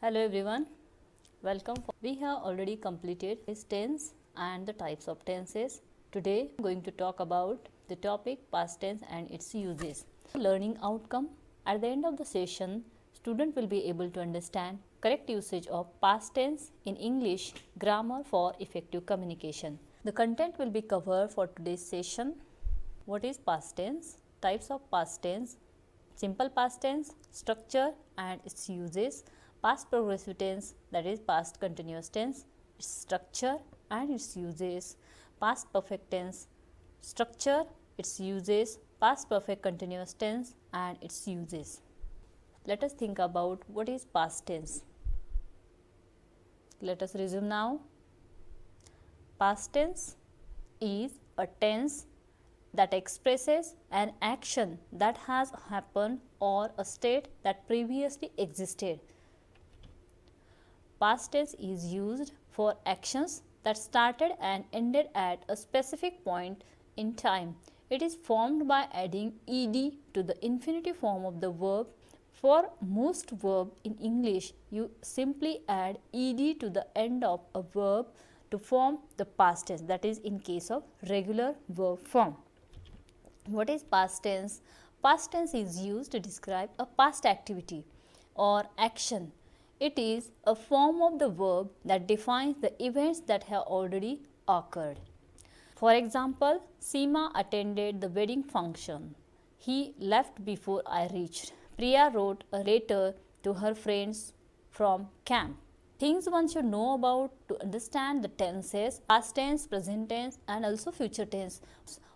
Hello everyone, welcome. We have already completed tense and the types of tenses. Today I am going to talk about the topic past tense and its uses. Learning outcome. At the end of the session, student will be able to understand correct usage of past tense in English grammar for effective communication. The content will be covered for today's session. What is past tense? Types of past tense. Simple past tense, structure and its uses. Past progressive tense, that is past continuous tense, its structure and its uses. Past perfect tense, structure, its uses. Past perfect continuous tense and its uses. Let us think about what is past tense. Let us resume now. Past tense is a tense that expresses an action that has happened or a state that previously existed. Past tense is used for actions that started and ended at a specific point in time. It is formed by adding ed to the infinitive form of the verb. For most verbs in English, you simply add ed to the end of a verb to form the past tense, that is in case of regular verb form. What is past tense? Past tense is used to describe a past activity or action. It is a form of the verb that defines the events that have already occurred. For example, Seema attended the wedding function. He left before I reached. Priya wrote a letter to her friends from camp. Things one should know about to understand the tenses, past tense, present tense and also future tense.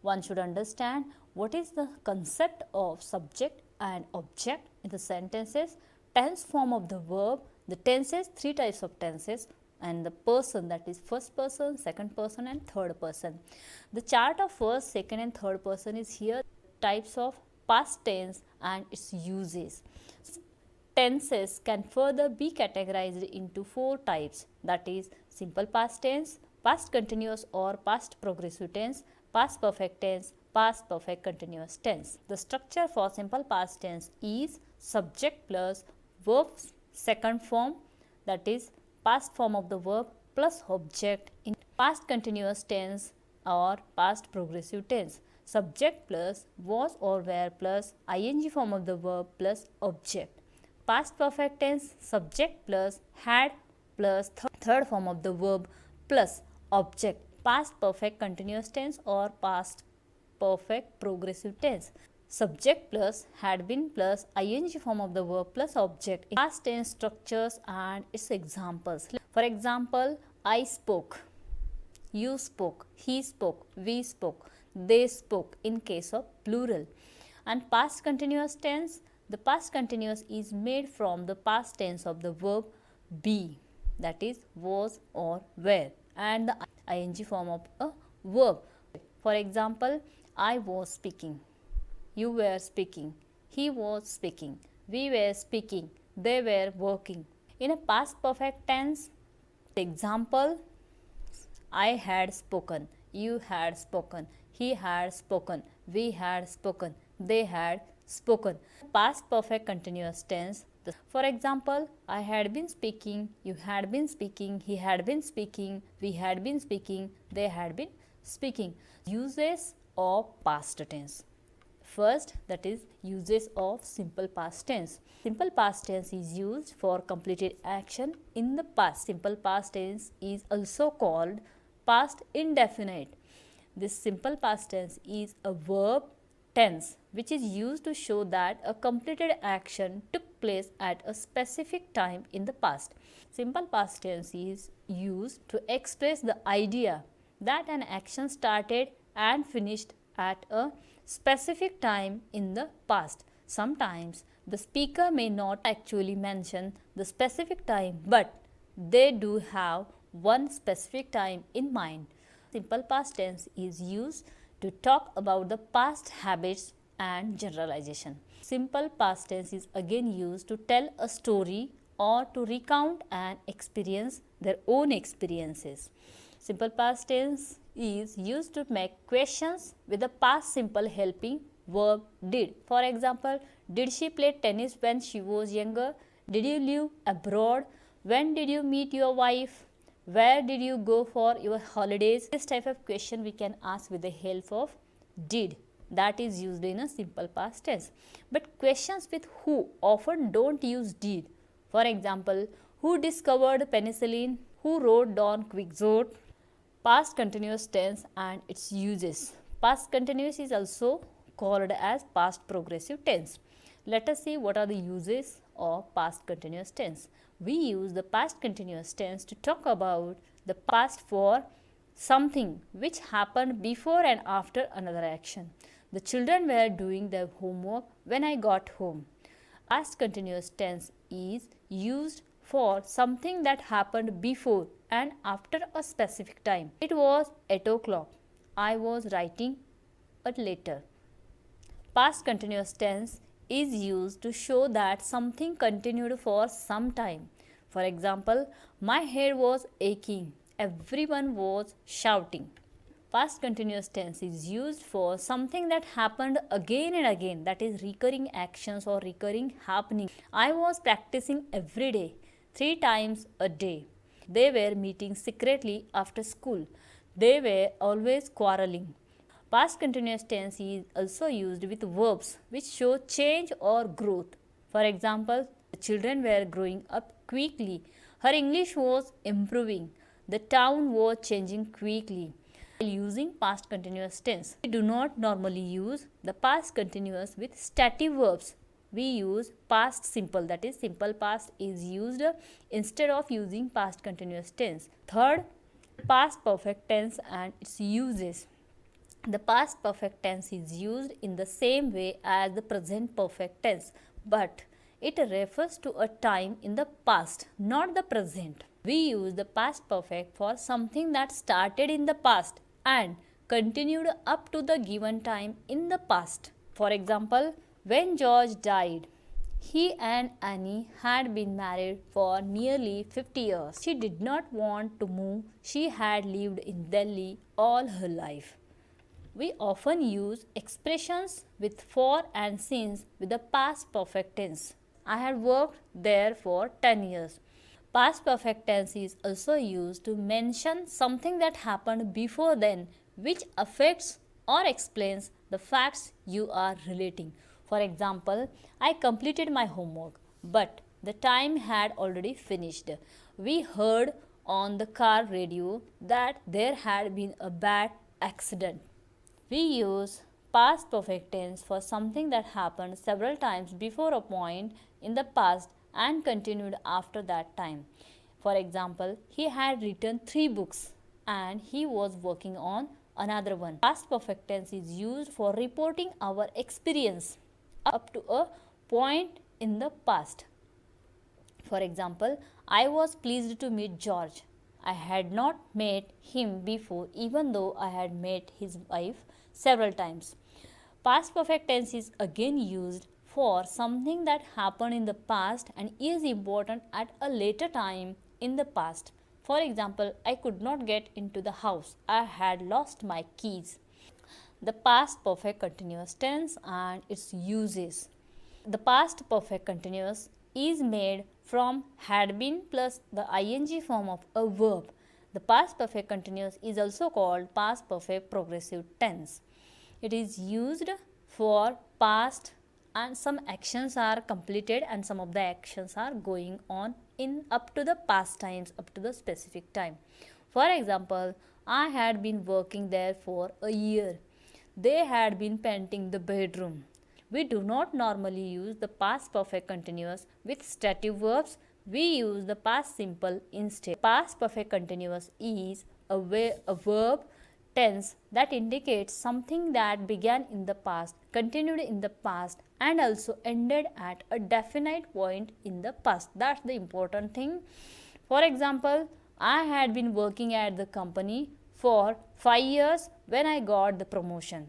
One should understand what is the concept of subject and object in the sentences, tense form of the verb, the tenses, three types of tenses and the person, that is first person, second person and third person. The chart of first, second and third person is here. Types of past tense and its uses. Tenses can further be categorized into four types, that is simple past tense, past continuous or past progressive tense, past perfect tense, past perfect continuous tense. The structure for simple past tense is subject plus verb's second form, that is past form of the verb plus object. In past continuous tense or past progressive tense, subject plus was or were plus ing form of the verb plus object. Past perfect tense, subject plus had plus third form of the verb plus object. Past perfect continuous tense or past perfect progressive tense, subject plus had been plus ing form of the verb plus object. In past tense structures and its examples. For example, I spoke, you spoke, he spoke, we spoke, they spoke in case of plural. And past continuous tense, the past continuous is made from the past tense of the verb be, that is was or were, and the ing form of a verb. For example, I was speaking, you were speaking, he was speaking, we were speaking, they were working. In a past perfect tense, example, I had spoken, you had spoken, he had spoken, we had spoken, they had spoken. Past perfect continuous tense. For example, I had been speaking, you had been speaking, he had been speaking, we had been speaking, they had been speaking. Uses of past tense. First, that is uses of simple past tense. Simple past tense is used for completed action in the past. Simple past tense is also called past indefinite. This simple past tense is a verb tense which is used to show that a completed action took place at a specific time in the past. Simple past tense is used to express the idea that an action started and finished at a specific time in the past. Sometimes the speaker may not actually mention the specific time, but they do have one specific time in mind. Simple past tense is used to talk about the past habits and generalization. Simple past tense is again used to tell a story or to recount an experience, their own experiences. Simple past tense is used to make questions with the past simple helping verb did. For example, did she play tennis when she was younger? Did you live abroad? When did you meet your wife? Where did you go for your holidays? This type of question we can ask with the help of did. That is used in a simple past tense. But questions with who often don't use did. For example, who discovered penicillin? Who wrote down Quixote? Past continuous tense and its uses. Past continuous is also called as past progressive tense. Let us see what are the uses of past continuous tense. We use the past continuous tense to talk about the past for something which happened before and after another action. The children were doing their homework when I got home. Past continuous tense is used for something that happened before and after a specific time. It was 8 o'clock. I was writing a letter. Past continuous tense is used to show that something continued for some time. For example, my head was aching. Everyone was shouting. Past continuous tense is used for something that happened again and again, that is recurring actions or recurring happening. I was practicing every day, 3 times a day. They were meeting secretly after school. They were always quarreling. Past continuous tense is also used with verbs which show change or growth. For example, the children were growing up quickly. Her English was improving. The town was changing quickly. While using past continuous tense, we do not normally use the past continuous with stative verbs. We use past simple, that is simple past is used instead of using past continuous tense. Third, past perfect tense and its uses. The past perfect tense is used in the same way as the present perfect tense, but it refers to a time in the past, not the present. We use the past perfect for something that started in the past and continued up to the given time in the past. For example, when George died, he and Annie had been married for nearly 50 years. She did not want to move. She had lived in Delhi all her life. We often use expressions with for and since with the past perfect tense. I had worked there for 10 years. Past perfect tense is also used to mention something that happened before then, which affects or explains the facts you are relating. For example, I completed my homework, but the time had already finished. We heard on the car radio that there had been a bad accident. We use past perfect tense for something that happened several times before a point in the past and continued after that time. For example, he had written 3 books and he was working on another one. Past perfect tense is used for reporting our experience up to a point in the past. For example, I was pleased to meet George. I had not met him before, even though I had met his wife several times. Past perfect tense is again used for something that happened in the past and is important at a later time in the past. For example, I could not get into the house. I had lost my keys. The past perfect continuous tense and its uses. The past perfect continuous is made from had been plus the ing form of a verb. The past perfect continuous is also called past perfect progressive tense. It is used for past and some actions are completed and some of the actions are going on in up to the past times, up to the specific time. For example, I had been working there for a year. They had been painting the bedroom. We do not normally use the past perfect continuous with stative verbs. We use the past simple instead. Past perfect continuous is a verb tense that indicates something that began in the past, continued in the past, and also ended at a definite point in the past. That's the important thing. For example, I had been working at the company for 5 years when I got the promotion.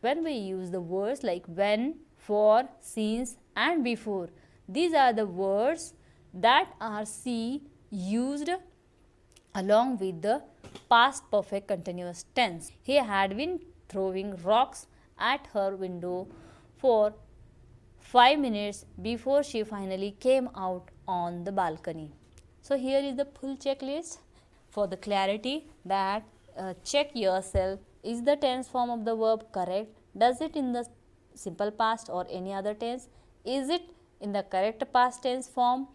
When we use the words like when, for, since, and before, these are the words that are used along with the past perfect continuous tense. He had been throwing rocks at her window for 5 minutes before she finally came out on the balcony. So here is the full checklist for the clarity that check yourself, is the tense form of the verb correct, does it in the simple past or any other tense, is it in the correct past tense form,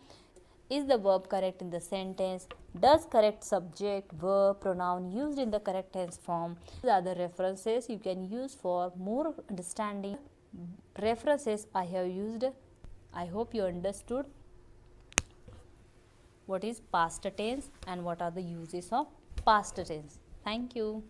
is the verb correct in the sentence, does correct subject, verb, pronoun used in the correct tense form. These are the references you can use for more understanding. References I have used. I hope you understood what is past tense and what are the uses of past tense. Thank you.